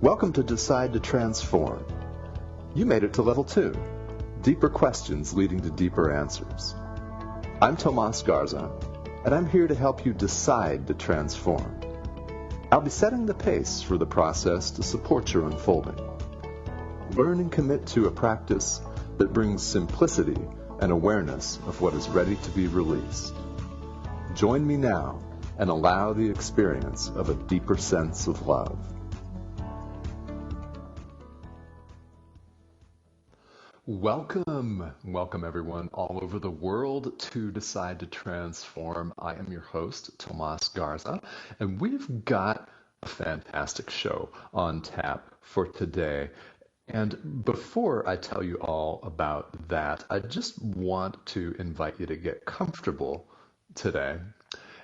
Welcome to Decide to Transform. You made it to level 2, deeper questions leading to deeper answers. I'm Tomas Garza, and I'm here to help you decide to transform. I'll be setting the pace for the process to support your unfolding. Learn and commit to a practice that brings simplicity and awareness of what is ready to be released. Join me now and allow the experience of a deeper sense of love. Welcome everyone all over the world to Decide to Transform. I am your host, Tomas Garza, and we've got a fantastic show on tap for today. And before I tell you all about that, I just want to invite you to get comfortable today.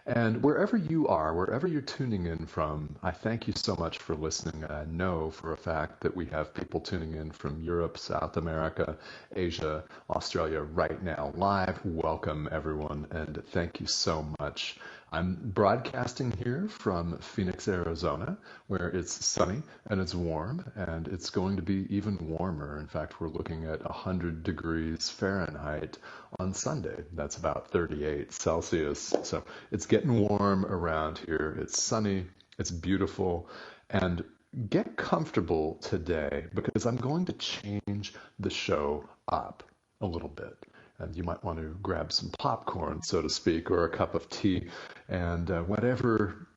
And wherever you are, wherever you're tuning in from, I thank you so much for listening. I know for a fact that we have people tuning in from Europe, South America, Asia, Australia right now live. Welcome, everyone, and thank you so much. I'm broadcasting here from Phoenix, Arizona, where it's sunny and it's warm, and it's going to be even warmer. In fact, we're looking at 100 degrees Fahrenheit on Sunday. That's about 38 Celsius. So it's getting warm around here. It's sunny, it's beautiful, and get comfortable today because I'm going to change the show up a little bit. And you might want to grab some popcorn, so to speak, or a cup of tea, and whatever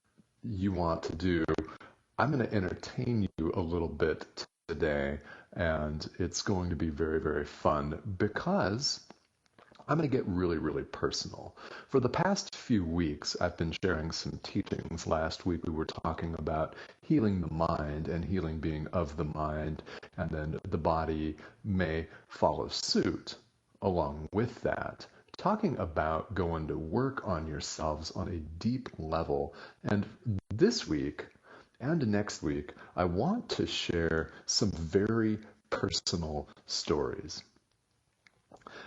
you want to do. I'm going to entertain you a little bit today, and it's going to be very, very fun because I'm going to get really, really personal. For the past few weeks, I've been sharing some teachings. Last week, we were talking about healing the mind and healing being of the mind, and then the body may follow suit along with that, talking about going to work on yourselves on a deep level. And this week and next week, I want to share some very personal stories.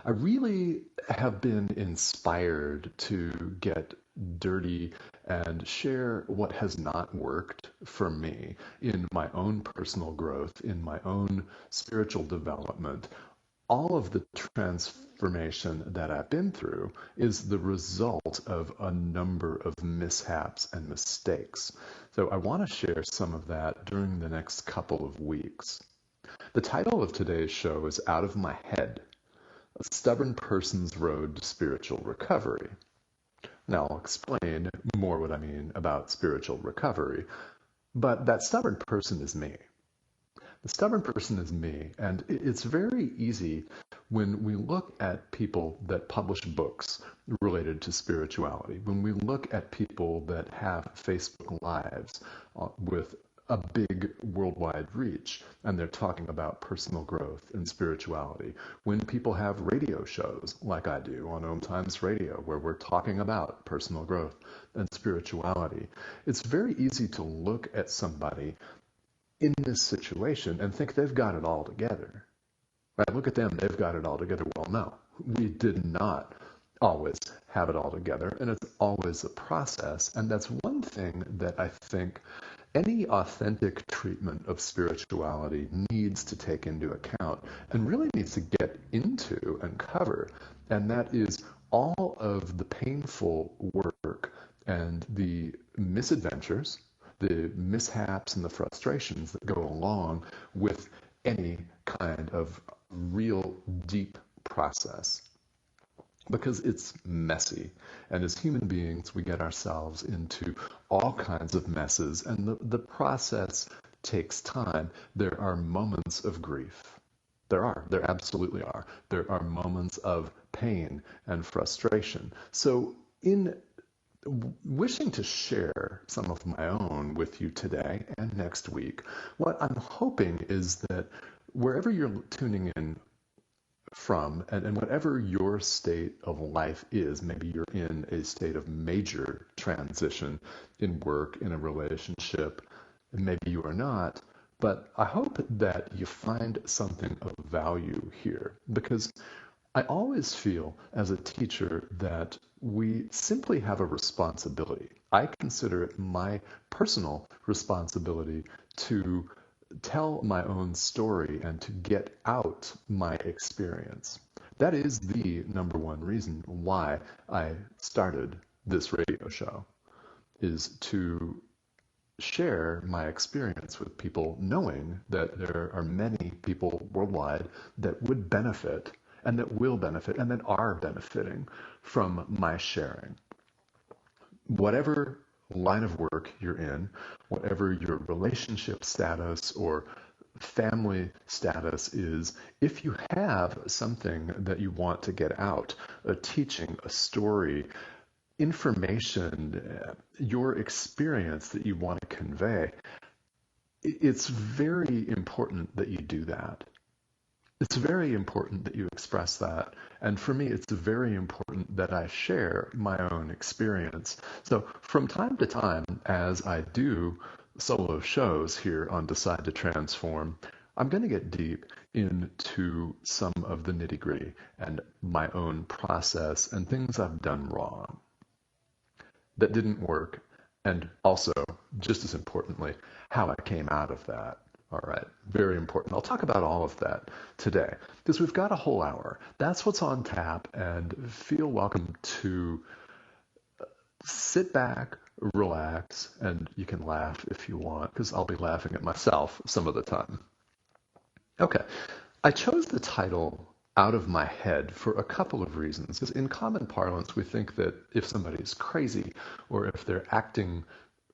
I really have been inspired to get dirty and share what has not worked for me in my own personal growth, in my own spiritual development. All of the transformation that I've been through is the result of a number of mishaps and mistakes. So I want to share some of that during the next couple of weeks. The title of today's show is Out of My Head, A Stubborn Person's Road to Spiritual Recovery. Now I'll explain more what I mean about spiritual recovery, but that stubborn person is me. The stubborn person is me, and it's very easy when we look at people that publish books related to spirituality, when we look at people that have Facebook Lives with a big worldwide reach, and they're talking about personal growth and spirituality, when people have radio shows like I do on Om Times Radio, where we're talking about personal growth and spirituality, it's very easy to look at somebody in this situation and think they've got it all together. Right? Look at them, they've got it all together. Well, no, we did not always have it all together, and it's always a process. And that's one thing that I think any authentic treatment of spirituality needs to take into account and really needs to get into and cover. And that is all of the painful work and the misadventures, the mishaps and the frustrations that go along with any kind of real deep process. Because it's messy. And as human beings, we get ourselves into all kinds of messes, and the process takes time. There are moments of grief. There absolutely are. There are moments of pain and frustration. So in wishing to share some of my own with you today and next week, what I'm hoping is that wherever you're tuning in from and whatever your state of life is, maybe you're in a state of major transition in work, in a relationship, and maybe you are not, but I hope that you find something of value here, because I always feel as a teacher that we simply have a responsibility. I consider it my personal responsibility to tell my own story and to get out my experience. That is the number one reason why I started this radio show, is to share my experience with people, knowing that there are many people worldwide that would benefit and that will benefit and that are benefiting from my sharing. Whatever line of work you're in, whatever your relationship status or family status is, if you have something that you want to get out, a teaching, a story, information, your experience that you want to convey, it's very important that you do that. It's very important that you express that. And for me, it's very important that I share my own experience. So from time to time, as I do solo shows here on Decide to Transform, I'm going to get deep into some of the nitty gritty and my own process and things I've done wrong that didn't work. And also, just as importantly, how I came out of that. All right, very important. I'll talk about all of that today because we've got a whole hour. That's what's on tap, and feel welcome to sit back, relax, and you can laugh if you want because I'll be laughing at myself some of the time. Okay, I chose the title Out of My Head for a couple of reasons. Because in common parlance, we think that if somebody's crazy or if they're acting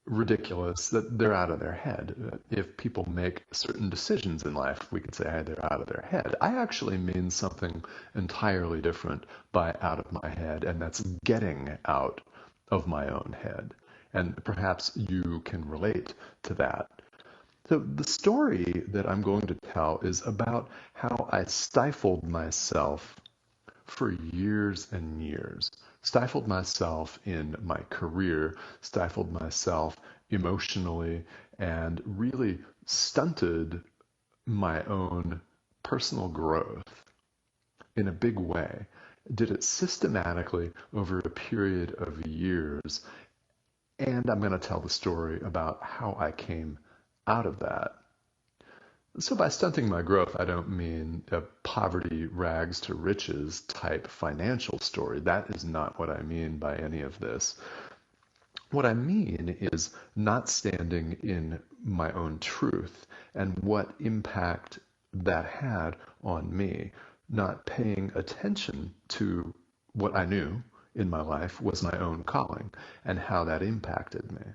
ridiculous, that they're out of their head. If people make certain decisions in life, we could say, hey, they're out of their head. I actually mean something entirely different by out of my head, and that's getting out of my own head. And perhaps you can relate to that. So the story that I'm going to tell is about how I stifled myself for years and years. Stifled myself in my career, stifled myself emotionally, and really stunted my own personal growth in a big way. Did it systematically over a period of years. And I'm going to tell the story about how I came out of that. So by stunting my growth, I don't mean a poverty rags to riches type financial story. That is not what I mean by any of this. What I mean is not standing in my own truth and what impact that had on me, not paying attention to what I knew in my life was my own calling and how that impacted me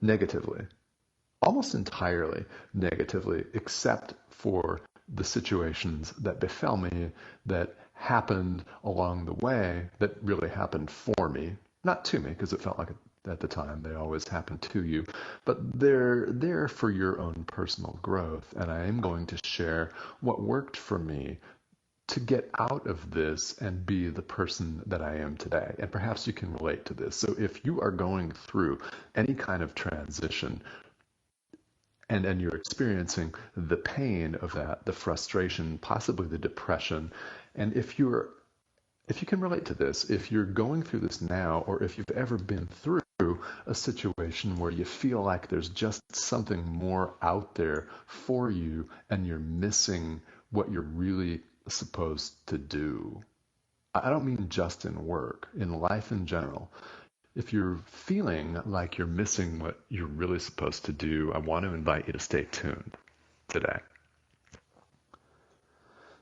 negatively. Almost entirely negatively, except for the situations that befell me that happened along the way that really happened for me, not to me, because it felt like at the time they always happen to you, but they're there for your own personal growth. And I am going to share what worked for me to get out of this and be the person that I am today. And perhaps you can relate to this. So if you are going through any kind of transition, and you're experiencing the pain of that, the frustration, possibly the depression. And if you can relate to this, if you're going through this now, or if you've ever been through a situation where you feel like there's just something more out there for you and you're missing what you're really supposed to do. I don't mean just in work, in life in general. If you're feeling like you're missing what you're really supposed to do, I want to invite you to stay tuned today.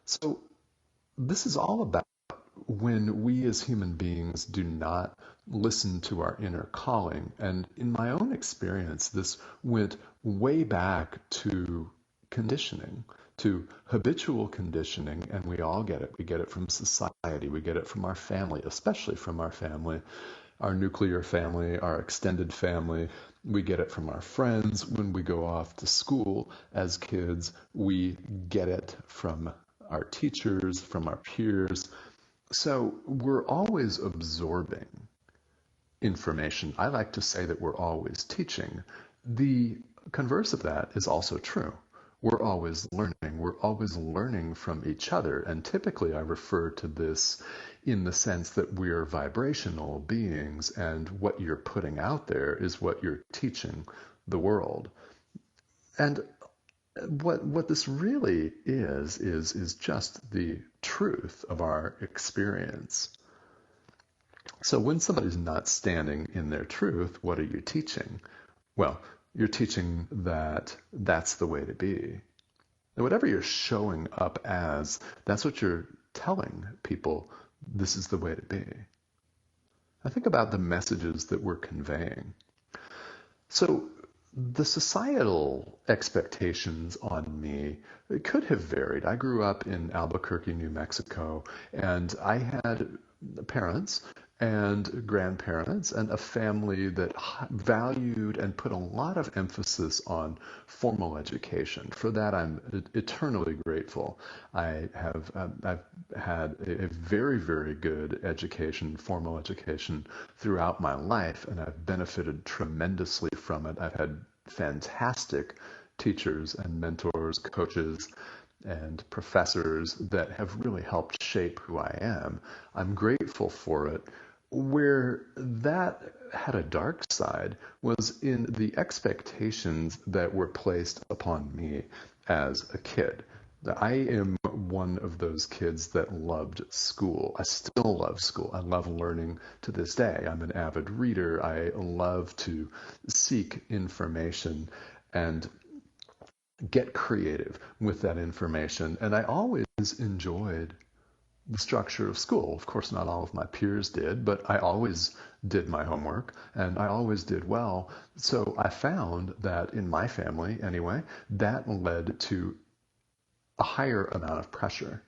So, this is all about when we as human beings do not listen to our inner calling. And in my own experience, this went way back to conditioning, to habitual conditioning, and we all get it. We get it from society, we get it from our family, especially from our family, our nuclear family, our extended family. We get it from our friends when we go off to school as kids. We get it from our teachers, from our peers. So we're always absorbing information. I like to say that we're always teaching. The converse of that is also true. We're always learning. We're always learning from each other. And typically I refer to this in the sense that we're vibrational beings, and what you're putting out there is what you're teaching the world. And what this really is just the truth of our experience. So when somebody's not standing in their truth, what are you teaching? Well, you're teaching that that's the way to be. And whatever you're showing up as, that's what you're telling people this is the way to be. I think about the messages that we're conveying. So the societal expectations on me could have varied. I grew up in Albuquerque, New Mexico, and I had parents and grandparents and a family that valued and put a lot of emphasis on formal education. For that, I'm eternally grateful. I've had a very, very good education, formal education throughout my life, and I've benefited tremendously from it. I've had fantastic teachers and mentors, coaches, and professors that have really helped shape who I am. I'm grateful for it. Where that had a dark side was in the expectations that were placed upon me as a kid. I am one of those kids that loved school. I still love school. I love learning to this day. I'm an avid reader. I love to seek information and get creative with that information. And I always enjoyed the structure of school. Of course, not all of my peers did, but I always did my homework and I always did well. So I found that in my family, anyway, that led to a higher amount of pressure.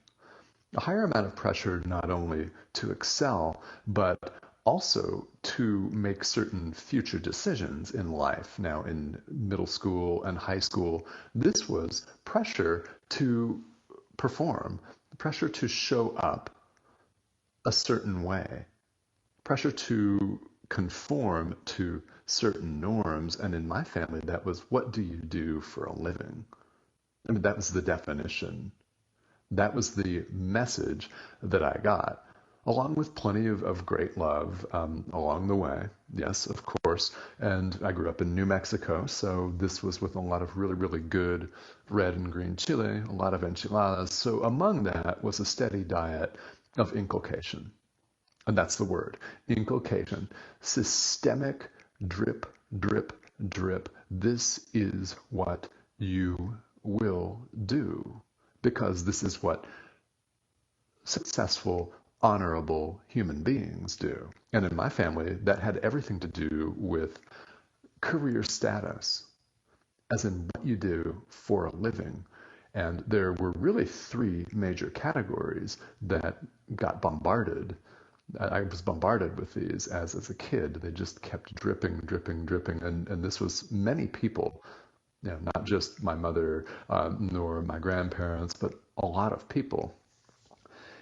A higher amount of pressure not only to excel, but also to make certain future decisions in life. Now, in middle school and high school, this was pressure to perform, pressure to show up a certain way, pressure to conform to certain norms. And in my family, that was, what do you do for a living? I mean, that was the definition. That was the message that I got, along with plenty of great love along the way. Yes, of course. And I grew up in New Mexico, so this was with a lot of really, really good red and green chili, a lot of enchiladas. So among that was a steady diet of inculcation. And that's the word, inculcation. Systemic drip, drip, drip. This is what you will do because this is what successful, honorable human beings do. And in my family, that had everything to do with career status, as in what you do for a living. And there were really three major categories that got bombarded. I was bombarded with these as a kid. They just kept dripping, dripping, dripping. And this was many people, not just my mother nor my grandparents, but a lot of people.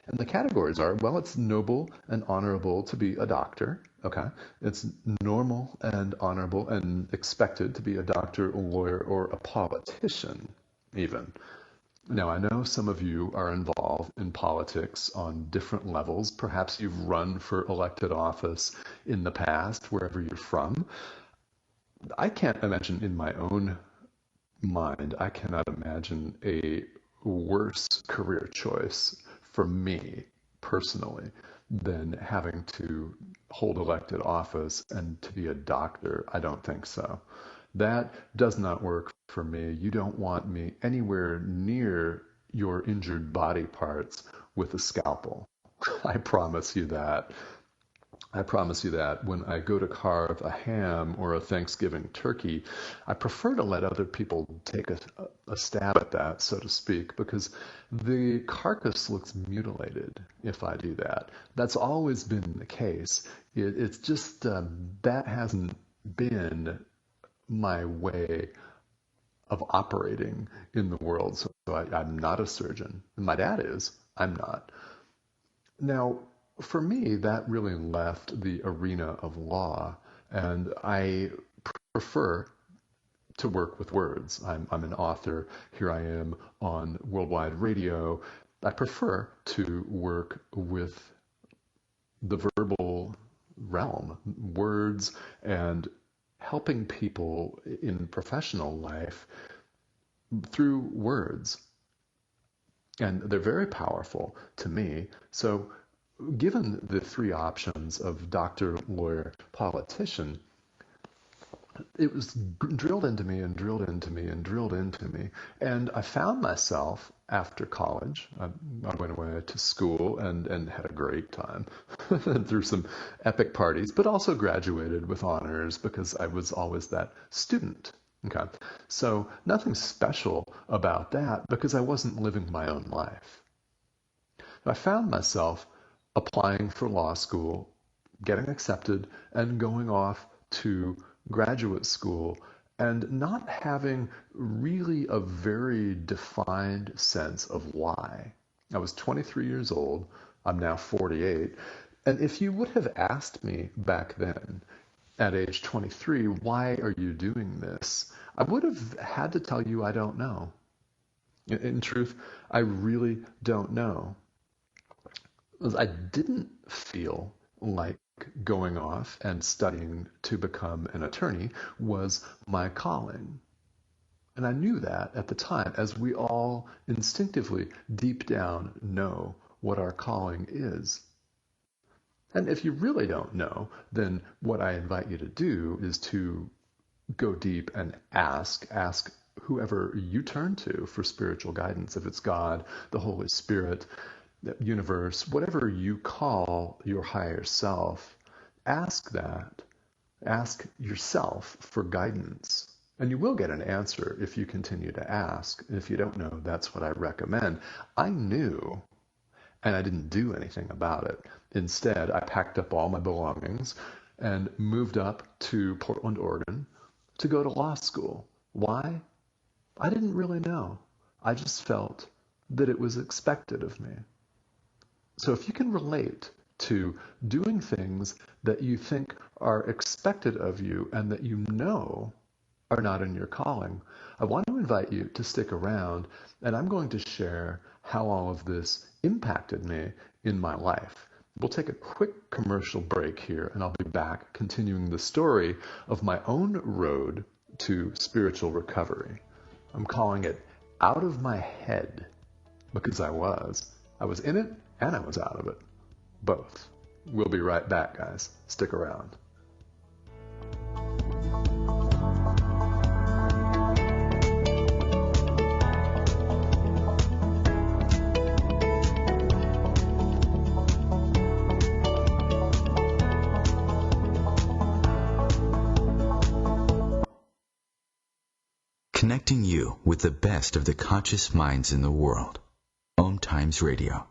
And the categories are, well, it's noble and honorable to be a doctor. Okay. It's normal and honorable and expected to be a doctor, a lawyer, or a politician, even. Now, I know some of you are involved in politics on different levels. Perhaps you've run for elected office in the past, wherever you're from. I can't imagine in my own mind, I cannot imagine a worse career choice for me personally than having to hold elected office and to be a doctor. I don't think so. That does not work for me. You don't want me anywhere near your injured body parts with a scalpel. I promise you that. I promise you that when I go to carve a ham or a Thanksgiving turkey, I prefer to let other people take a stab at that, so to speak, because the carcass looks mutilated if I do that. That's always been the case. It's just that hasn't been my way of operating in the world. So I'm not a surgeon. My dad is. I'm not. Now, for me, that really left the arena of law, and I prefer to work with words. I'm an author. Here I am on worldwide radio. I prefer to work with the verbal realm, words, and helping people in professional life through words. And they're very powerful to me. So given the three options of doctor, lawyer, politician, it was drilled into me and drilled into me and drilled into me. And I found myself after college, I went away to school and had a great time through some epic parties, but also graduated with honors because I was always that student. Okay. So nothing special about that because I wasn't living my own life. I found myself applying for law school, getting accepted, and going off to graduate school and not having really a very defined sense of why. I was 23 years old. I'm now 48. And if you would have asked me back then, at age 23, why are you doing this? I would have had to tell you I don't know. In truth, I really don't know. I didn't feel like going off and studying to become an attorney was my calling. And I knew that at the time, as we all instinctively deep down know what our calling is. And if you really don't know, then what I invite you to do is to go deep and ask whoever you turn to for spiritual guidance, if it's God, the Holy Spirit, the universe, whatever you call your higher self, ask that. Ask yourself for guidance. And you will get an answer if you continue to ask. And if you don't know, that's what I recommend. I knew, and I didn't do anything about it. Instead, I packed up all my belongings and moved up to Portland, Oregon to go to law school. Why? I didn't really know. I just felt that it was expected of me. So if you can relate to doing things that you think are expected of you and that you know are not in your calling, I want to invite you to stick around, and I'm going to share how all of this impacted me in my life. We'll take a quick commercial break here, and I'll be back continuing the story of my own road to spiritual recovery. I'm calling it Out of My Head, because I was in it and I was out of it. Both. We'll be right back, guys. Stick around. Connecting you with the best of the conscious minds in the world. Om Times Radio.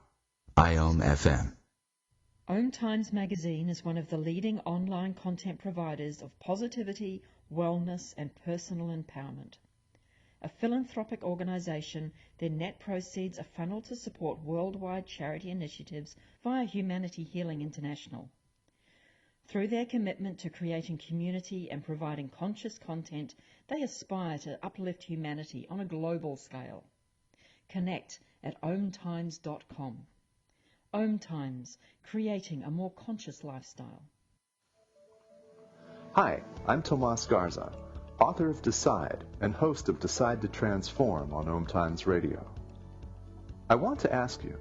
IOM FM. Om Times Magazine is one of the leading online content providers of positivity, wellness, and personal empowerment. A philanthropic organization, their net proceeds are funneled to support worldwide charity initiatives via Humanity Healing International. Through their commitment to creating community and providing conscious content, they aspire to uplift humanity on a global scale. Connect at omtimes.com. Om Times, creating a more conscious lifestyle. Hi, I'm Tomas Garza, author of Decide and host of Decide to Transform on Om Times Radio. I want to ask you,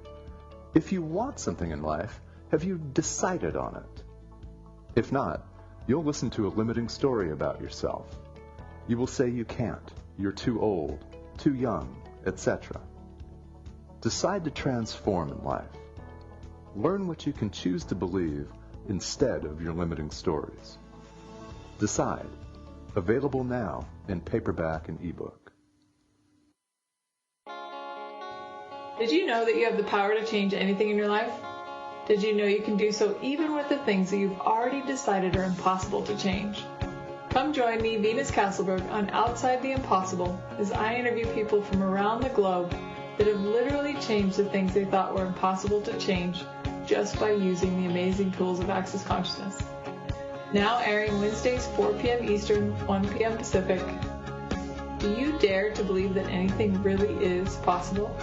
if you want something in life, have you decided on it? If not, you'll listen to a limiting story about yourself. You will say you can't, you're too old, too young, etc. Decide to transform in life. Learn what you can choose to believe instead of your limiting stories. Decide. Available now in paperback and ebook. Did you know that you have the power to change anything in your life? Did you know you can do so even with the things that you've already decided are impossible to change? Come join me, Venus Castleberg, on Outside the Impossible as I interview people from around the globe that have literally changed the things they thought were impossible to change just by using the amazing tools of Access Consciousness. Now airing Wednesdays 4 p.m. Eastern, 1 p.m. Pacific. Do you dare to believe that anything really is possible?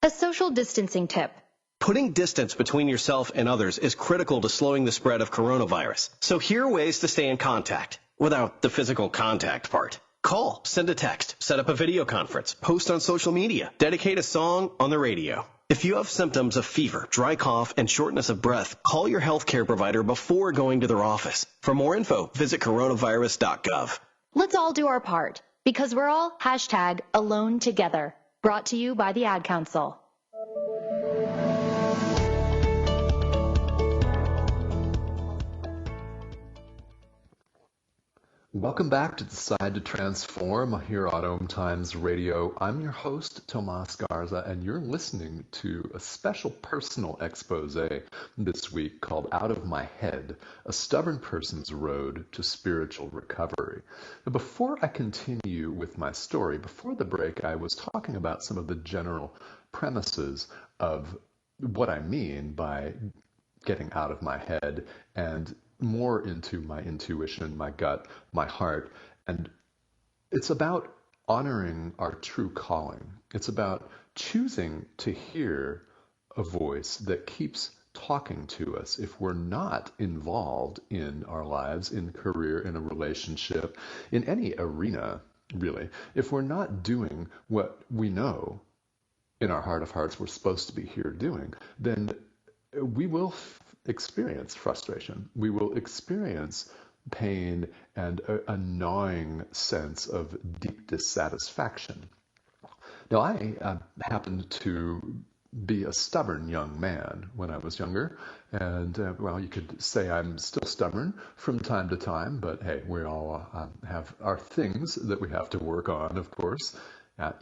A social distancing tip. Putting distance between yourself and others is critical to slowing the spread of coronavirus. So here are ways to stay in contact, without the physical contact part. Call, send a text, set up a video conference, post on social media, dedicate a song on the radio. If you have symptoms of fever, dry cough, and shortness of breath, call your healthcare provider before going to their office. For more info, visit coronavirus.gov. Let's all do our part, because we're all #alone together. Brought to you by the Ad Council. Welcome back to Decide to Transform here on Om Times Radio. I'm your host, Tomas Garza, and you're listening to a special personal expose this week called Out of My Head, A Stubborn Person's Road to Spiritual Recovery. Now, before I continue with my story, before the break, I was talking about some of the general premises of what I mean by getting out of my head and more into my intuition, my gut, my heart. And it's about honoring our true calling. It's about choosing to hear a voice that keeps talking to us if we're not involved in our lives, in career, in a relationship, in any arena, really. If we're not doing what we know in our heart of hearts we're supposed to be here doing, then we will experience frustration. We will experience pain and a gnawing sense of deep dissatisfaction. Now, I happened to be a stubborn young man when I was younger, and well, you could say I'm still stubborn from time to time, but hey, we all have our things that we have to work on, of course.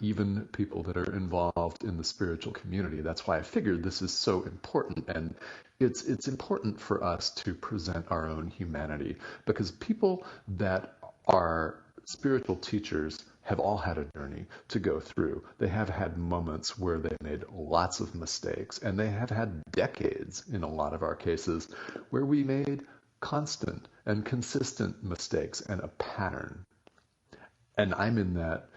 Even people that are involved in the spiritual community. That's why I figured this is so important, and it's important for us to present our own humanity, because people that are spiritual teachers have all had a journey to go through. They have had moments where they made lots of mistakes, and they have had decades, in a lot of our cases, where we made constant and consistent mistakes and a pattern. And I'm in that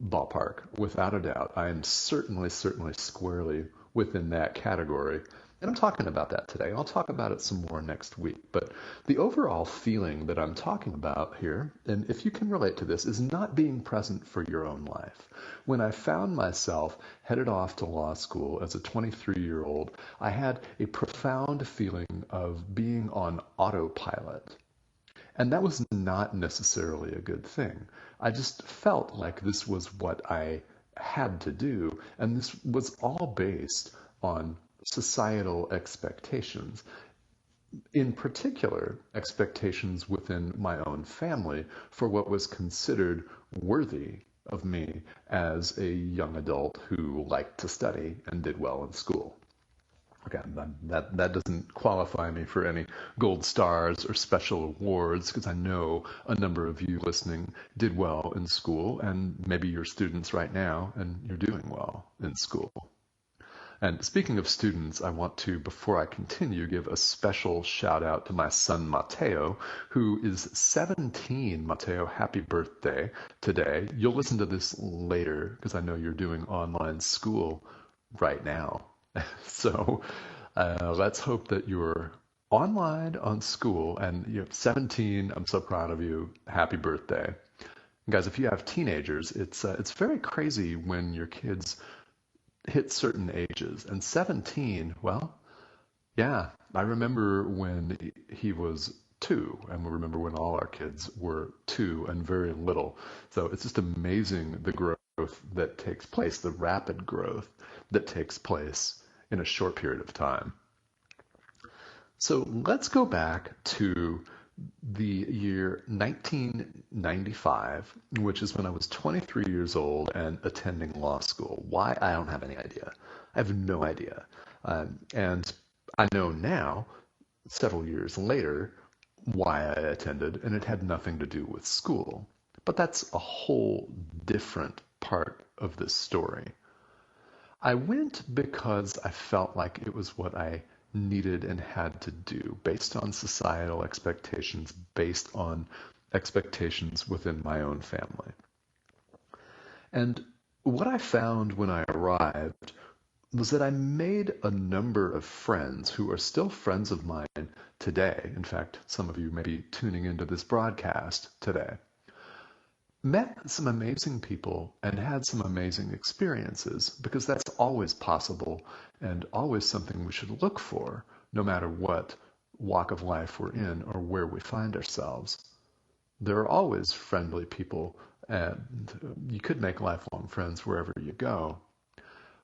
ballpark, without a doubt. I am certainly squarely within that category. And I'm talking about that today. I'll talk about it some more next week. But the overall feeling that I'm talking about here, and if you can relate to this, is not being present for your own life. When I found myself headed off to law school as a 23-year-old, I had a profound feeling of being on autopilot. And that was not necessarily a good thing. I just felt like this was what I had to do, and this was all based on societal expectations. In particular, expectations within my own family for what was considered worthy of me as a young adult who liked to study and did well in school. Okay, that doesn't qualify me for any gold stars or special awards, because I know a number of you listening did well in school, and maybe you're students right now and you're doing well in school. And speaking of students, I want to, before I continue, give a special shout out to my son Mateo, who is 17. Mateo, happy birthday today. You'll listen to this later because I know you're doing online school right now. So let's hope that you're online on school and you're 17. I'm so proud of you. Happy birthday. And guys, if you have teenagers, it's very crazy when your kids hit certain ages. And 17, well, yeah, I remember when he was 2, and we remember when all our kids were 2 and very little. So it's just amazing the growth that takes place, the rapid growth that takes place in a short period of time. So let's go back to the year 1995, which is when I was 23 years old and attending law school. Why? I don't have any idea. I have no idea. And I know now, several years later, why I attended, and it had nothing to do with school. But that's a whole different part of this story. I went because I felt like it was what I needed and had to do, based on societal expectations, based on expectations within my own family. And what I found when I arrived was that I made a number of friends who are still friends of mine today. In fact, some of you may be tuning into this broadcast today. met some amazing people and had some amazing experiences, because that's always possible and always something we should look for, no matter what walk of life we're in or where we find ourselves. There are always friendly people, and you could make lifelong friends wherever you go.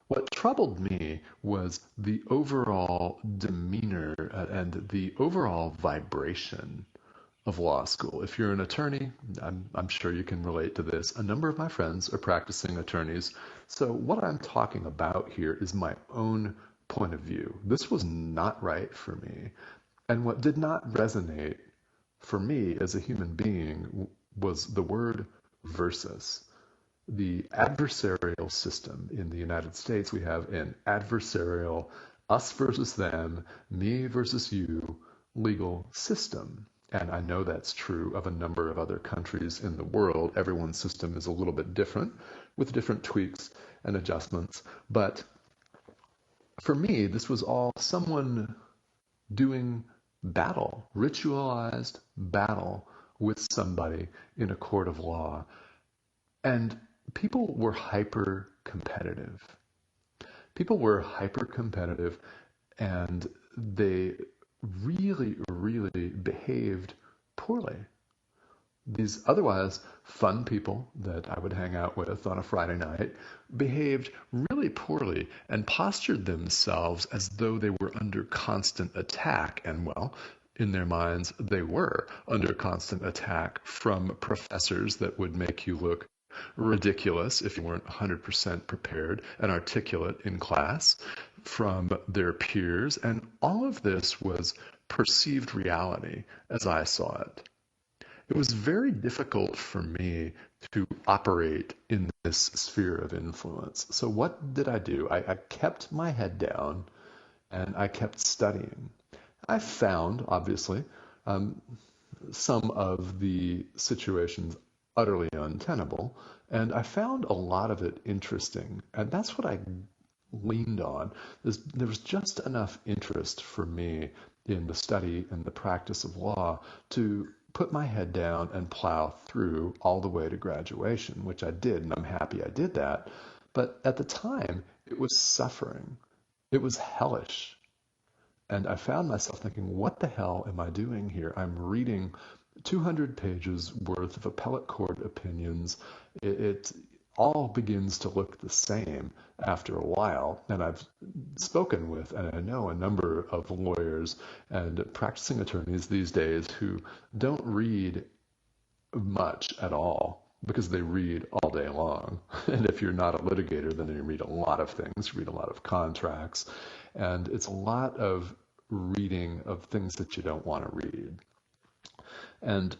What troubled me was the overall demeanor and the overall vibration of law school. If you're an attorney, I'm sure you can relate to this. A number of my friends are practicing attorneys. So what I'm talking about here is my own point of view. This was not right for me. And what did not resonate for me as a human being was the word versus. The adversarial system in the United States, we have an adversarial us versus them, me versus you legal system. And I know that's true of a number of other countries in the world. Everyone's system is a little bit different with different tweaks and adjustments. But for me, this was all someone doing battle, ritualized battle with somebody in a court of law. And people were hyper competitive. People were hyper competitive, and they really, really behaved poorly. These otherwise fun people that I would hang out with on a Friday night behaved really poorly and postured themselves as though they were under constant attack. And well, in their minds, they were under constant attack from professors that would make you look ridiculous if you weren't 100% prepared and articulate in class, from their peers, and all of this was perceived reality as I saw it. It was very difficult for me to operate in this sphere of influence. So what did I do? I kept my head down and I kept studying. I found, obviously, some of the situations utterly untenable, and I found a lot of it interesting, and that's what I leaned on. There was just enough interest for me in the study and the practice of law to put my head down and plow through all the way to graduation, which I did, and I'm happy I did that. But at the time, it was suffering. It was hellish. And I found myself thinking, what the hell am I doing here? I'm reading 200 pages worth of appellate court opinions. It all begins to look the same after a while. And I've spoken with, and I know a number of lawyers and practicing attorneys these days who don't read much at all because they read all day long. And if you're not a litigator, then you read a lot of things, you read a lot of contracts. And it's a lot of reading of things that you don't want to read. And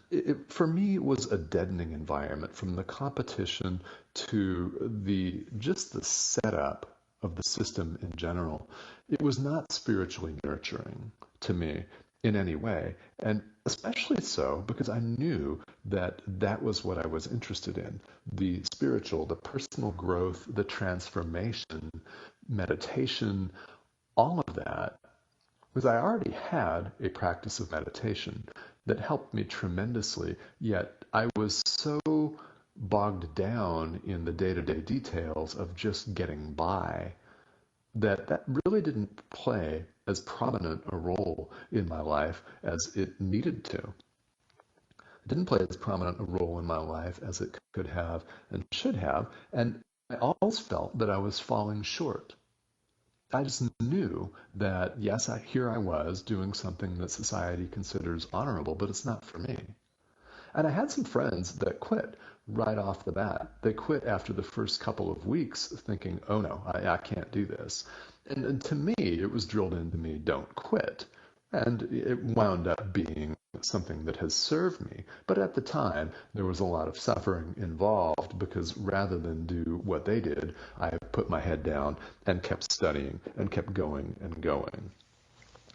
for me, it was a deadening environment, from the competition to just the setup of the system in general. It was not spiritually nurturing to me in any way, and especially so because I knew that that was what I was interested in: the spiritual, the personal growth, the transformation, meditation, all of that. Because I already had a practice of meditation that helped me tremendously, yet I was so bogged down in the day-to-day details of just getting by that really didn't play as prominent a role in my life as it needed to. It didn't play as prominent a role in my life as it could have and should have, and I always felt that I was falling short. I just knew that, yes, here I was doing something that society considers honorable, but it's not for me. And I had some friends that quit right off the bat. They quit after the first couple of weeks thinking, oh no, I can't do this. And to me, it was drilled into me, don't quit. And it wound up being something that has served me. But at the time, there was a lot of suffering involved because rather than do what they did, I put my head down and kept studying and kept going and going.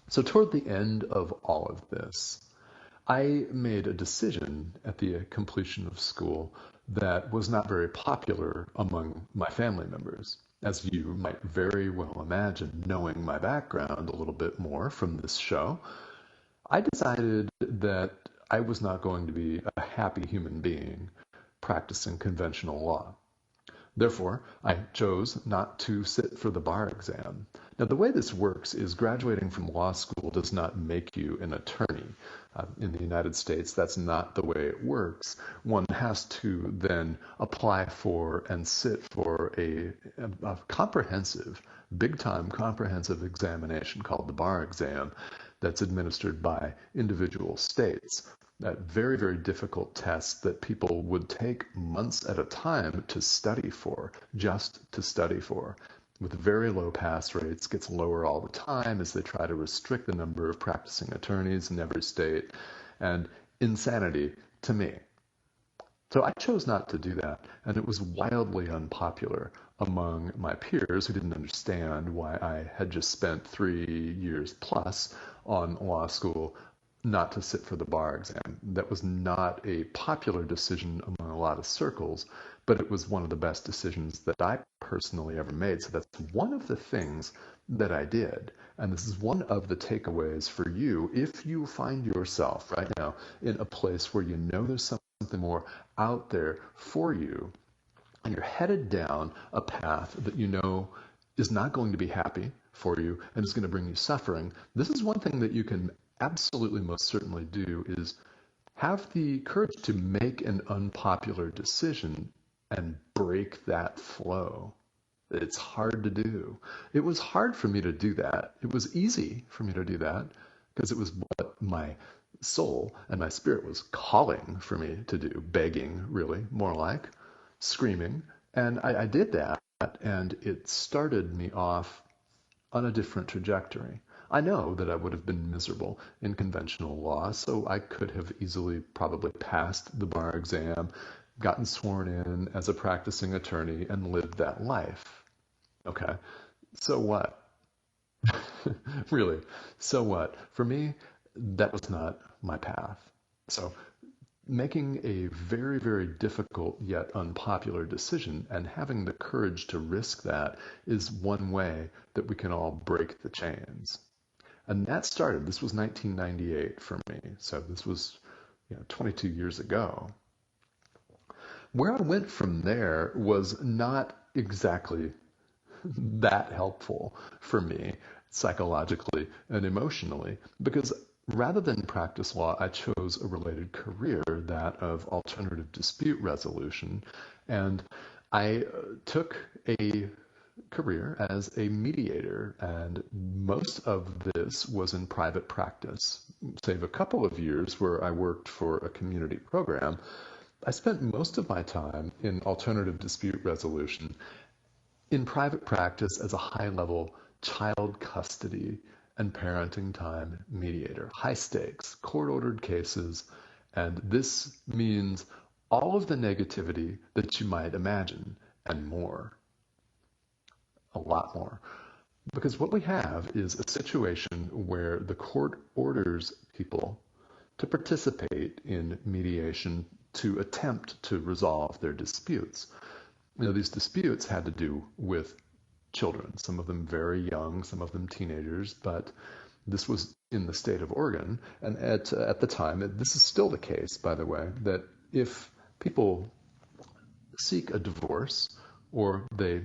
So toward the end of all of this, I made a decision at the completion of school that was not very popular among my family members. As you might very well imagine, knowing my background a little bit more from this show, I decided that I was not going to be a happy human being practicing conventional law. Therefore, I chose not to sit for the bar exam. Now, the way this works is graduating from law school does not make you an attorney. In the United States, that's not the way it works. One has to then apply for and sit for a comprehensive, big-time comprehensive examination called the bar exam that's administered by individual states. That very, very difficult test that people would take months at a time to study for, just to study for, with very low pass rates, gets lower all the time as they try to restrict the number of practicing attorneys in every state, and insanity to me. So I chose not to do that, and it was wildly unpopular among my peers who didn't understand why I had just spent 3 years plus on law school not to sit for the bar exam. That was not a popular decision among a lot of circles, but it was one of the best decisions that I personally ever made. So that's one of the things that I did. And this is one of the takeaways for you if you find yourself right now in a place where you know there's something more out there for you, and you're headed down a path that you know is not going to be happy for you and is going to bring you suffering. This is one thing that you can absolutely most certainly do, is have the courage to make an unpopular decision and break that flow. It's hard to do. It was hard for me to do that. It was easy for me to do that because it was what my soul and my spirit was calling for me to do, begging, really, more like, screaming. And I did that, and it started me off on a different trajectory. I know that I would have been miserable in conventional law, so I could have easily probably passed the bar exam, gotten sworn in as a practicing attorney, and lived that life. Okay, so what? Really, so what? For me, that was not my path. So making a very, very difficult yet unpopular decision and having the courage to risk that is one way that we can all break the chains. And that started, this was 1998 for me, so this was 22 years ago. Where I went from there was not exactly that helpful for me psychologically and emotionally, because rather than practice law, I chose a related career, that of alternative dispute resolution, and I took a career as a mediator, and most of this was in private practice. Save a couple of years where I worked for a community program, I spent most of my time in alternative dispute resolution in private practice as a high-level child custody and parenting time mediator. High stakes, court-ordered cases, and this means all of the negativity that you might imagine and more. A lot more. Because what we have is a situation where the court orders people to participate in mediation to attempt to resolve their disputes. These disputes had to do with children, some of them very young, some of them teenagers, but this was in the state of Oregon. And at the time, this is still the case, by the way, that if people seek a divorce or they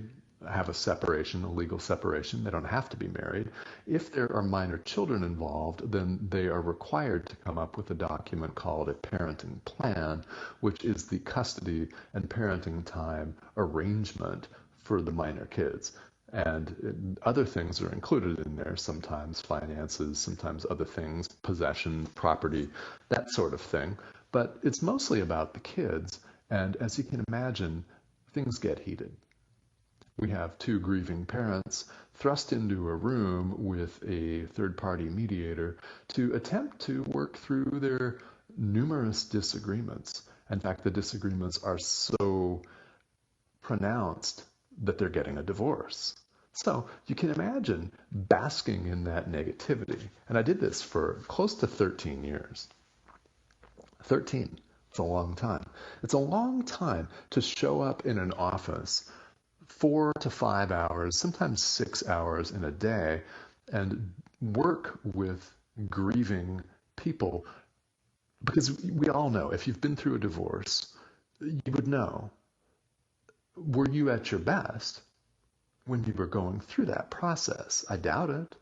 have a separation, a legal separation, they don't have to be married. If there are minor children involved, then they are required to come up with a document called a parenting plan, which is the custody and parenting time arrangement for the minor kids. And other things are included in there, sometimes finances, sometimes other things, possession, property, that sort of thing. But it's mostly about the kids, and as you can imagine, things get heated. We have two grieving parents thrust into a room with a third-party mediator to attempt to work through their numerous disagreements. In fact, the disagreements are so pronounced that they're getting a divorce. So you can imagine basking in that negativity. And I did this for close to 13 years. 13. It's a long time. It's a long time to show up in an office 4 to 5 hours, sometimes 6 hours in a day, and work with grieving people. Because we all know, if you've been through a divorce, you would know. Were you at your best when you were going through that process? I doubt it.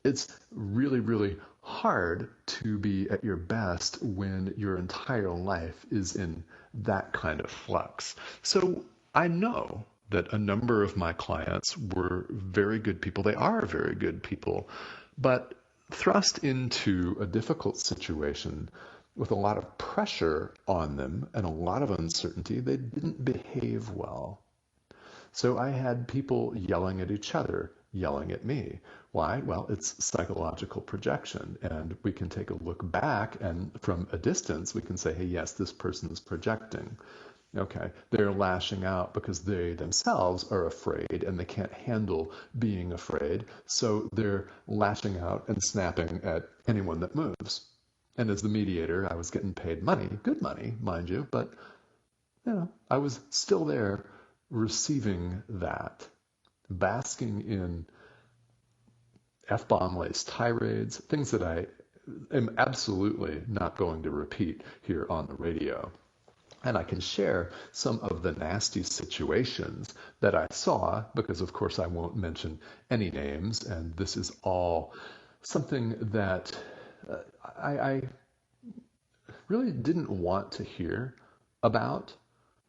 It's really, really hard to be at your best when your entire life is in that kind of flux. So I know that a number of my clients were very good people. They are very good people, but thrust into a difficult situation with a lot of pressure on them and a lot of uncertainty, they didn't behave well. So I had people yelling at each other, yelling at me. Why? Well, it's psychological projection. And we can take a look back, and from a distance, we can say, hey, yes, this person is projecting. Okay, they're lashing out because they themselves are afraid and they can't handle being afraid. So they're lashing out and snapping at anyone that moves. And as the mediator, I was getting paid money, good money, mind you, but I was still there receiving that, basking in F-bomb laced tirades, things that I am absolutely not going to repeat here on the radio. And I can share some of the nasty situations that I saw, because of course I won't mention any names, and this is all something that I really didn't want to hear about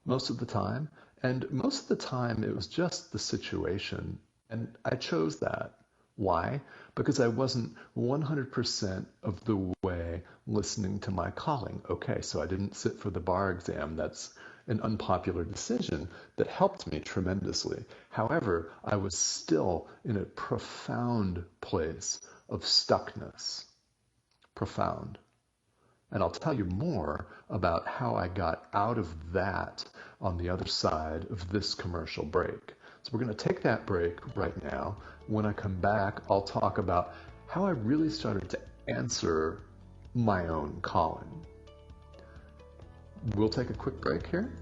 most of the time. And most of the time it was just the situation, and I chose that. Why? Because I wasn't 100% of the way listening to my calling. Okay, so I didn't sit for the bar exam. That's an unpopular decision that helped me tremendously. However, I was still in a profound place of stuckness. Profound. And I'll tell you more about how I got out of that on the other side of this commercial break. So we're going to take that break right now. When I come back, I'll talk about how I really started to answer my own calling. We'll take a quick break here.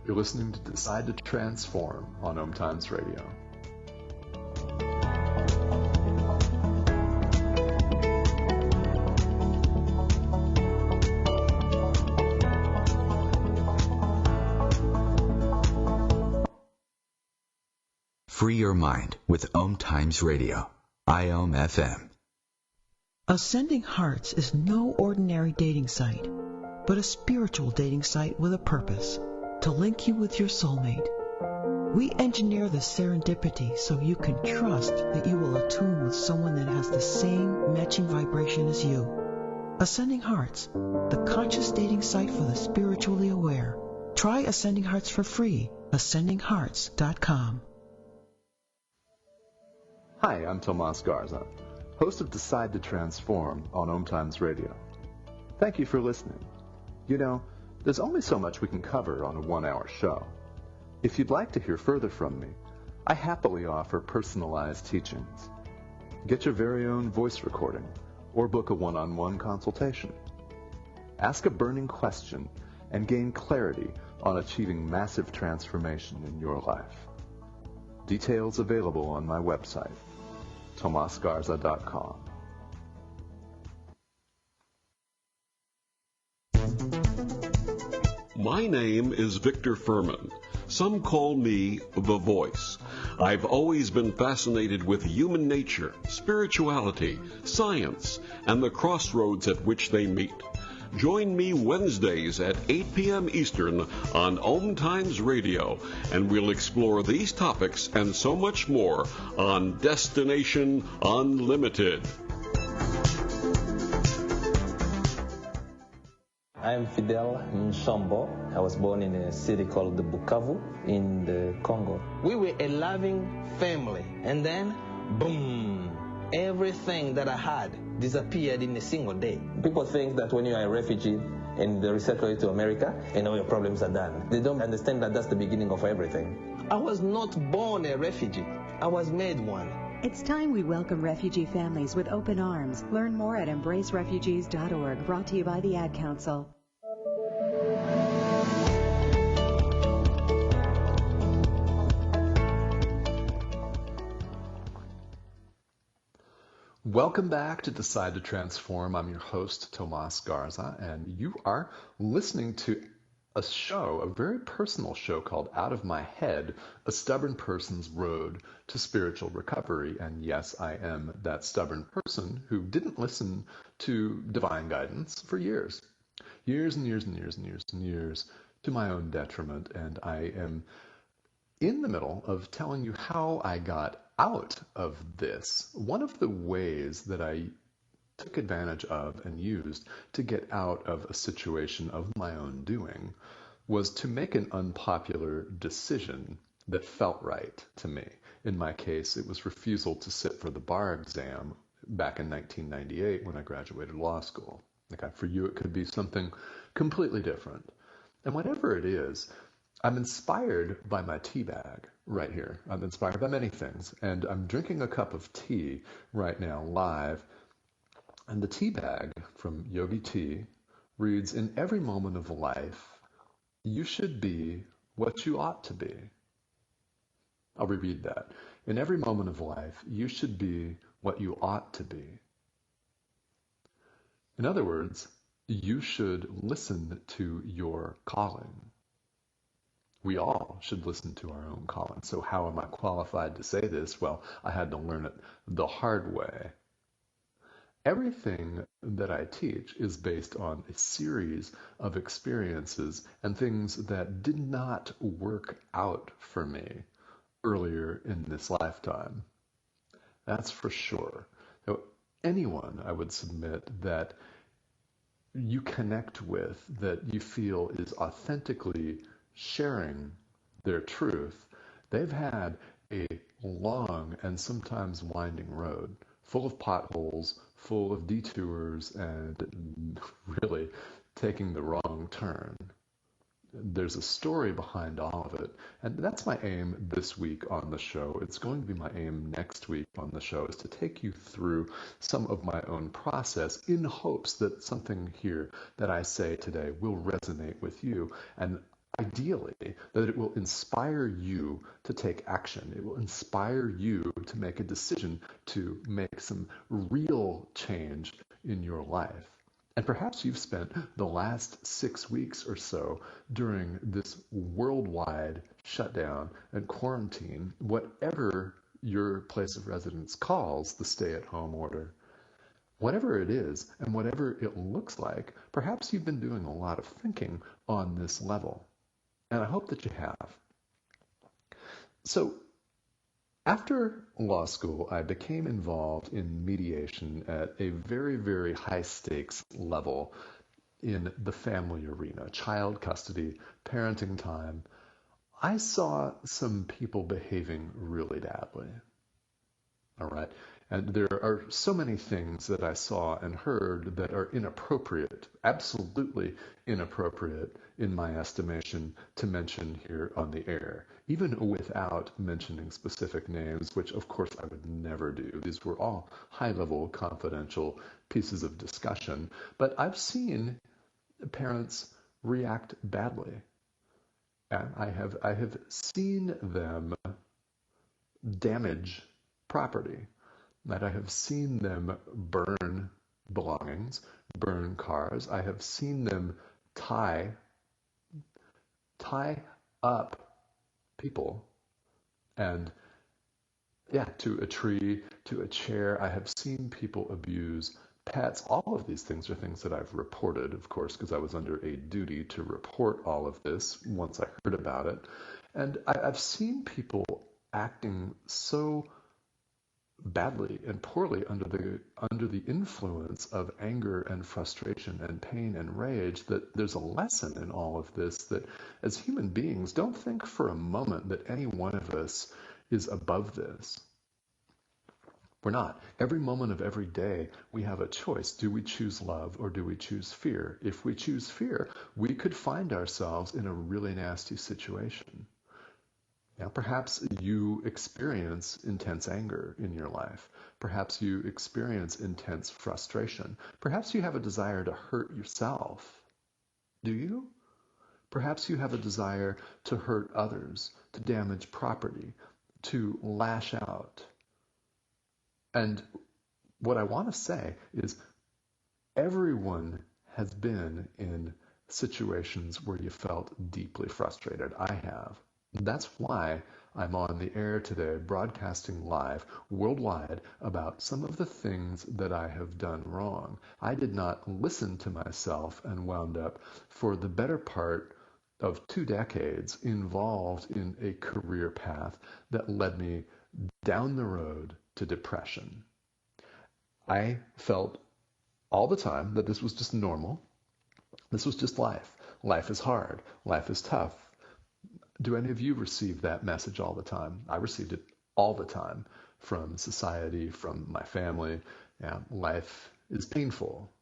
You're listening to Decide to Transform on Om Times Radio. Free your mind with Om Times Radio, IOM FM. Ascending Hearts is no ordinary dating site, but a spiritual dating site with a purpose, to link you with your soulmate. We engineer the serendipity so you can trust that you will attune with someone that has the same matching vibration as you. Ascending Hearts, the conscious dating site for the spiritually aware. Try Ascending Hearts for free, ascendinghearts.com. Hi, I'm Tomas Garza, host of Decide to Transform on Om Times Radio. Thank you for listening. You know, there's only so much we can cover on a 1-hour show. If you'd like to hear further from me, I happily offer personalized teachings. Get your very own voice recording or book a one-on-one consultation. Ask a burning question and gain clarity on achieving massive transformation in your life. Details available on my website, tomasgarza.com. My name is Victor Furman. Some call me The Voice. I've always been fascinated with human nature, spirituality, science, and the crossroads at which they meet. Join me Wednesdays at 8 p.m. Eastern on Om Times Radio, and we'll explore these topics and so much more on Destination Unlimited. I'm Fidel Nsombo. I was born in a city called Bukavu in the Congo. We were a loving family, and then, boom, everything that I had disappeared in a single day. People think that when you are a refugee and they resettle you to America and all your problems are done. They don't understand that that's the beginning of everything. I was not born a refugee. I was made one. It's time we welcome refugee families with open arms. Learn more at embracerefugees.org, brought to you by the Ad Council. Welcome back to Decide to Transform. I'm your host, Tomas Garza, and you are listening to a very personal show called Out of My Head, A Stubborn Person's Road to Spiritual Recovery. And yes, I am that stubborn person who didn't listen to divine guidance for years. Years and years and years and years and years to my own detriment. And I am in the middle of telling you how I got out of this. One of the ways that I took advantage of and used to get out of a situation of my own doing was to make an unpopular decision that felt right to me. In my case, it was refusal to sit for the bar exam back in 1998 when I graduated law school. Okay, for you, it could be something completely different. And whatever it is, I'm inspired by my tea bag right here. I'm inspired by many things. And I'm drinking a cup of tea right now live. And the tea bag from Yogi Tea reads, "In every moment of life, you should be what you ought to be." I'll reread that. In every moment of life, you should be what you ought to be. In other words, you should listen to your calling. We all should listen to our own calling. So how am I qualified to say this? Well, I had to learn it the hard way. Everything that I teach is based on a series of experiences and things that did not work out for me earlier in this lifetime. That's for sure. Now, anyone I would submit that you connect with, that you feel is authentically sharing their truth, they've had a long and sometimes winding road, full of potholes, full of detours, and really taking the wrong turn. There's a story behind all of it, and that's my aim this week on the show. It's going to be my aim next week on the show, is to take you through some of my own process in hopes that something here that I say today will resonate with you, and ideally that it will inspire you to take action. It will inspire you to make a decision to make some real change in your life. And perhaps you've spent the last 6 weeks or so during this worldwide shutdown and quarantine, whatever your place of residence calls the stay-at-home order. Whatever it is and whatever it looks like, perhaps you've been doing a lot of thinking on this level. And I hope that you have. So, after law school, I became involved in mediation at a very, very high stakes level in the family arena, child custody, parenting time. I saw some people behaving really badly. All right. And there are so many things that I saw and heard that are inappropriate, absolutely inappropriate in my estimation to mention here on the air, even without mentioning specific names, which of course I would never do. These were all high-level confidential pieces of discussion. But I've seen parents react badly. And I have seen them damage property. That I have seen them burn belongings, burn cars. I have seen them tie up people and, to a tree, to a chair. I have seen people abuse pets. All of these things are things that I've reported, of course, because I was under a duty to report all of this once I heard about it. And I've seen people acting so badly and poorly under the influence of anger and frustration and pain and rage, that there's a lesson in all of this, that as human beings, don't think for a moment that any one of us is above this. We're not. Every moment of every day, we have a choice. Do we choose love or do we choose fear? If we choose fear, we could find ourselves in a really nasty situation. Now, perhaps you experience intense anger in your life. Perhaps you experience intense frustration. Perhaps you have a desire to hurt yourself. Do you? Perhaps you have a desire to hurt others, to damage property, to lash out. And what I want to say is everyone has been in situations where you felt deeply frustrated. I have. That's why I'm on the air today, broadcasting live worldwide about some of the things that I have done wrong. I did not listen to myself and wound up for the better part of 2 decades involved in a career path that led me down the road to depression. I felt all the time that this was just normal. This was just life. Life is hard. Life is tough. Do any of you receive that message all the time? I received it all the time from society, from my family. Yeah, life is painful.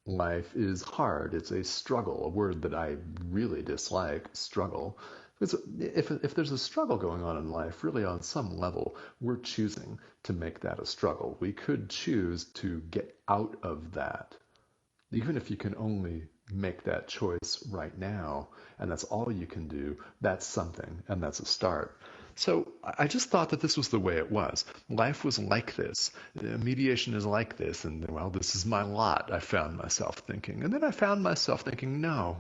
Life is hard. It's a struggle, a word that I really dislike, struggle. Because if there's a struggle going on in life, really on some level, we're choosing to make that a struggle. We could choose to get out of that. Even if you can only make that choice right now, and that's all you can do, that's something, and that's a start. So I just thought that this was the way it was. Life was like this. Mediation is like this, and well, this is my lot, I found myself thinking. And then I found myself thinking, no,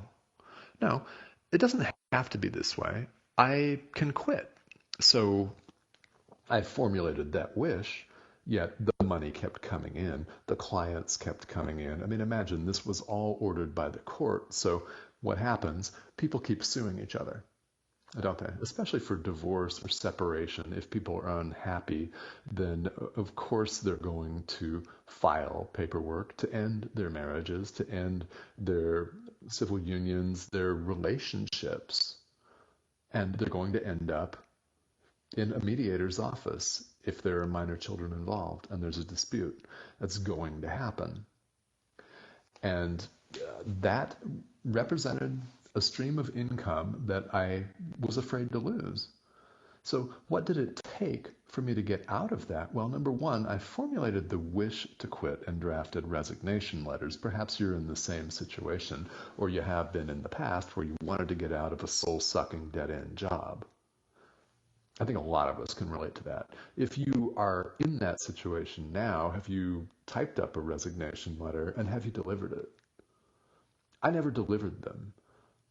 it doesn't have to be this way. I can quit. So I formulated that wish, yet the money kept coming in. The clients kept coming in. I mean, imagine this was all ordered by the court. So what happens? People keep suing each other, don't they? Especially for divorce or separation. If people are unhappy, then of course they're going to file paperwork to end their marriages, to end their civil unions, their relationships. And they're going to end up in a mediator's office if there are minor children involved and there's a dispute. That's going to happen. And that represented a stream of income that I was afraid to lose. So what did it take for me to get out of that? Well, number one, I formulated the wish to quit and drafted resignation letters. Perhaps you're in the same situation, or you have been in the past, where you wanted to get out of a soul-sucking dead-end job. I think a lot of us can relate to that. If you are in that situation now, have you typed up a resignation letter and have you delivered it? I never delivered them.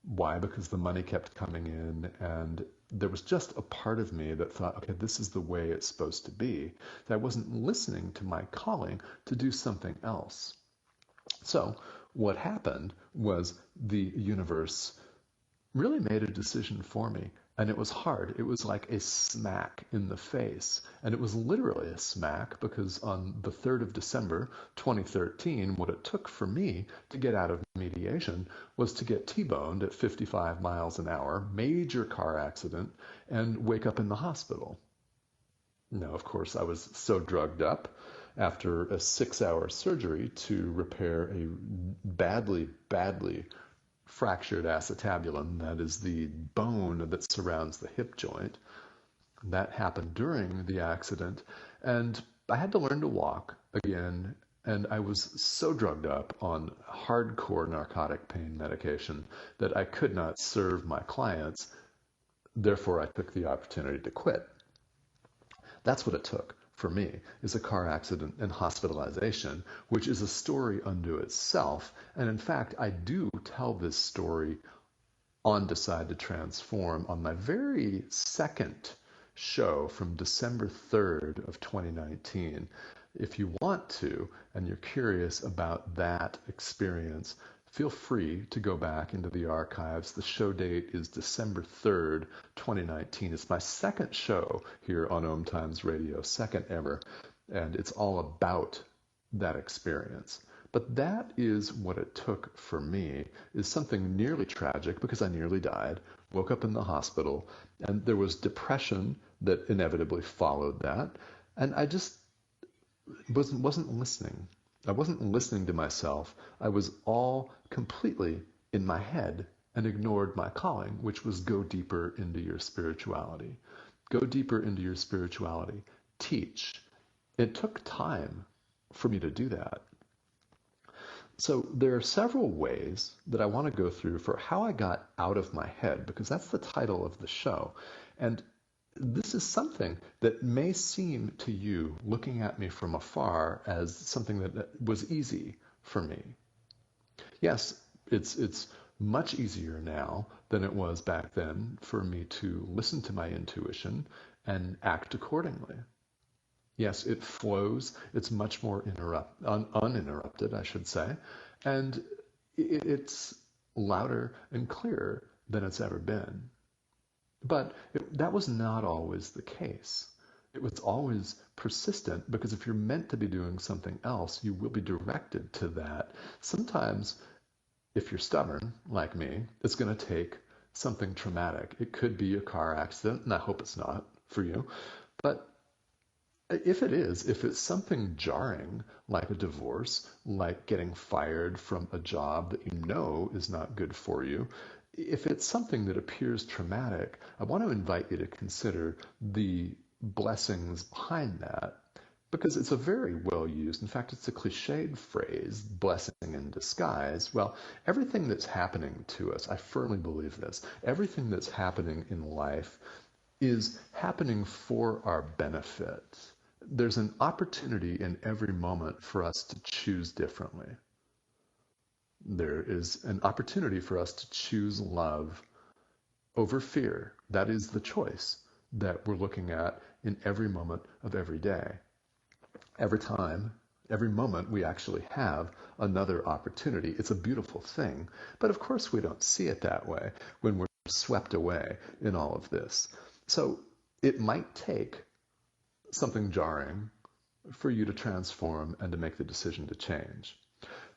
Why? Because the money kept coming in, and there was just a part of me that thought, okay, this is the way it's supposed to be. That I wasn't listening to my calling to do something else. So what happened was the universe really made a decision for me. And it was hard. It was like a smack in the face. And it was literally a smack because on the 3rd of December, 2013, what it took for me to get out of mediation was to get T-boned at 55 miles an hour, major car accident, and wake up in the hospital. Now, of course, I was so drugged up after a 6-hour surgery to repair a badly fractured acetabulum, that is the bone that surrounds the hip joint. That happened during the accident, and I had to learn to walk again, and I was so drugged up on hardcore narcotic pain medication that I could not serve my clients. Therefore, I took the opportunity to quit. That's what it took for me, is a car accident and hospitalization, which is a story unto itself. And in fact, I do tell this story on Decide to Transform on my very second show from December 3rd of 2019. If you want to, and you're curious about that experience, feel free to go back into the archives. The show date is December 3rd, 2019. It's my second show here on Om Times Radio, second ever, and it's all about that experience. But that is what it took for me, is something nearly tragic because I nearly died, woke up in the hospital, and there was depression that inevitably followed that, and I just wasn't listening. I wasn't listening to myself. I was all completely in my head and ignored my calling, which was go deeper into your spirituality. Go deeper into your spirituality. Teach. It took time for me to do that. So there are several ways that I want to go through for how I got out of my head, because that's the title of the show. And this is something that may seem to you, looking at me from afar, as something that was easy for me. Yes, It's much easier now than it was back then for me to listen to my intuition and act accordingly. Yes, it flows. It's much more uninterrupted, I should say, and it's louder and clearer than it's ever been. But that was not always the case. It was always persistent, because if you're meant to be doing something else, you will be directed to that. Sometimes, if you're stubborn, like me, it's going to take something traumatic. It could be a car accident, and I hope it's not for you. But if it is, if it's something jarring, like a divorce, like getting fired from a job that you know is not good for you, if it's something that appears traumatic, I want to invite you to consider the blessings behind that, because it's a very well used, in fact, it's a cliched phrase, blessing in disguise. Well, everything that's happening to us, I firmly believe this, everything that's happening in life is happening for our benefit. There's an opportunity in every moment for us to choose differently. There is an opportunity for us to choose love over fear. That is the choice that we're looking at in every moment of every day. Every time, every moment, we actually have another opportunity. It's a beautiful thing, but of course we don't see it that way when we're swept away in all of this. So it might take something jarring for you to transform and to make the decision to change.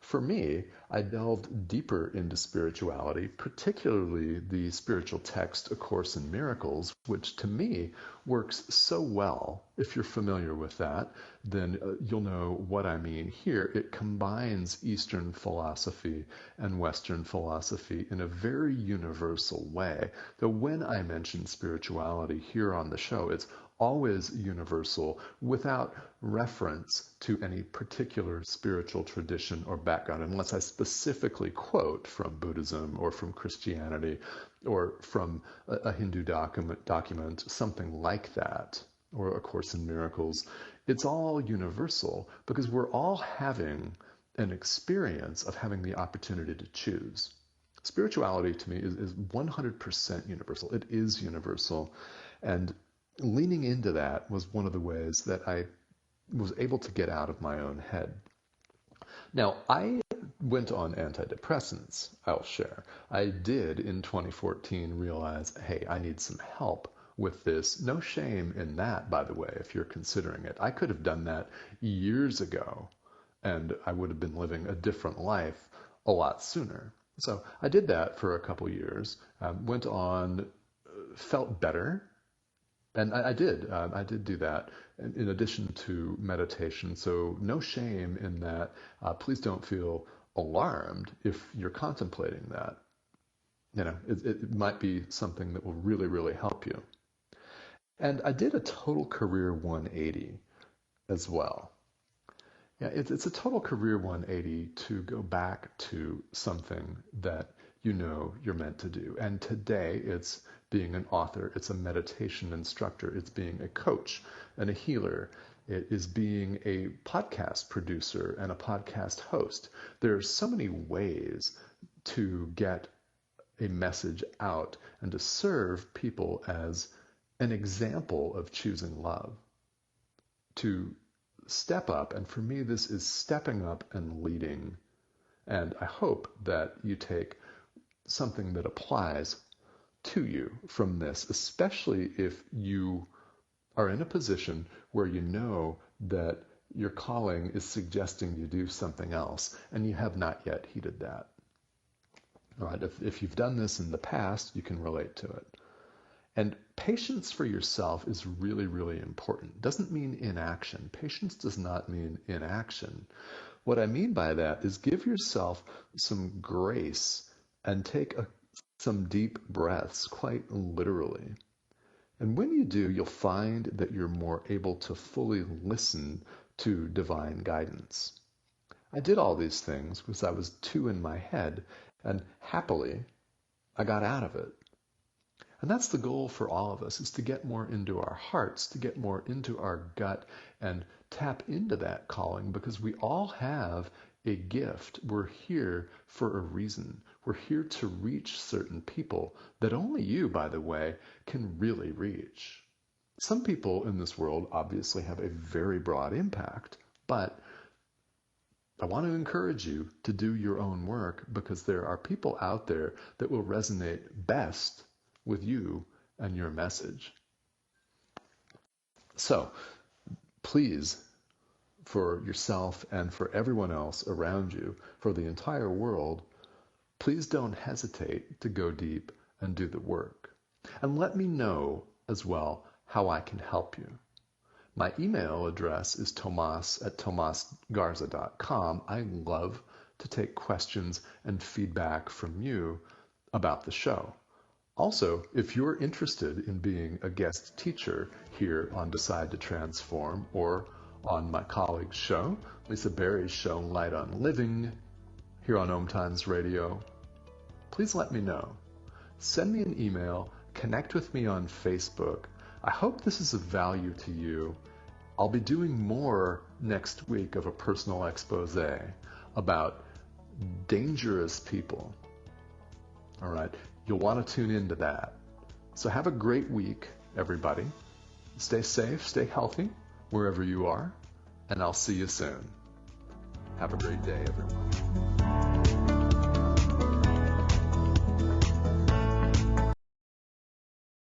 For me, I delved deeper into spirituality, particularly the spiritual text, A Course in Miracles, which to me works so well. If you're familiar with that, then you'll know what I mean here. It combines Eastern philosophy and Western philosophy in a very universal way. Though when I mention spirituality here on the show, it's always universal without reference to any particular spiritual tradition or background, unless I specifically quote from Buddhism or from Christianity or from a Hindu document, something like that, or A Course in Miracles. It's all universal because we're all having an experience of having the opportunity to choose. Spirituality to me is 100% universal. It is universal. And leaning into that was one of the ways that I was able to get out of my own head. Now, I went on antidepressants, I'll share. I did in 2014 realize, hey, I need some help with this. No shame in that, by the way, if you're considering it. I could have done that years ago, and I would have been living a different life a lot sooner. So I did that for a couple years, went on, felt better. And I did do that in addition to meditation. So no shame in that. Please don't feel alarmed if you're contemplating that. You know, it might be something that will really, really help you. And I did a total career 180 as well. Yeah, it's a total career 180 to go back to something that you know you're meant to do. And today it's being an author, it's a meditation instructor, it's being a coach and a healer, it is being a podcast producer and a podcast host. There are so many ways to get a message out and to serve people as an example of choosing love, to step up. And for me, this is stepping up and leading. And I hope that you take something that applies to you from this, especially if you are in a position where you know that your calling is suggesting you do something else and you have not yet heeded that. All right, if you've done this in the past, you can relate to it. And patience for yourself is really, really important. It doesn't mean inaction. Patience does not mean inaction. What I mean by that is give yourself some grace and take some deep breaths, quite literally. And when you do, you'll find that you're more able to fully listen to divine guidance. I did all these things because I was too in my head, and happily, I got out of it. And that's the goal for all of us, is to get more into our hearts, to get more into our gut, and tap into that calling, because we all have a gift. We're here for a reason. We're here to reach certain people that only you, by the way, can really reach. Some people in this world obviously have a very broad impact, but I want to encourage you to do your own work, because there are people out there that will resonate best with you and your message. So please, for yourself and for everyone else around you, for the entire world, please don't hesitate to go deep and do the work. And let me know as well how I can help you. My email address is tomas@tomasgarza.com. I love to take questions and feedback from you about the show. Also, if you're interested in being a guest teacher here on Decide to Transform, or on my colleague's show, Lisa Berry's show, Light on Living, here on Om Times Radio, please let me know. Send me an email, connect with me on Facebook. I hope this is of value to you. I'll be doing more next week of a personal expose about dangerous people. All right, you'll want to tune into that. So have a great week, everybody. Stay safe, stay healthy, wherever you are, and I'll see you soon. Have a great day, everyone.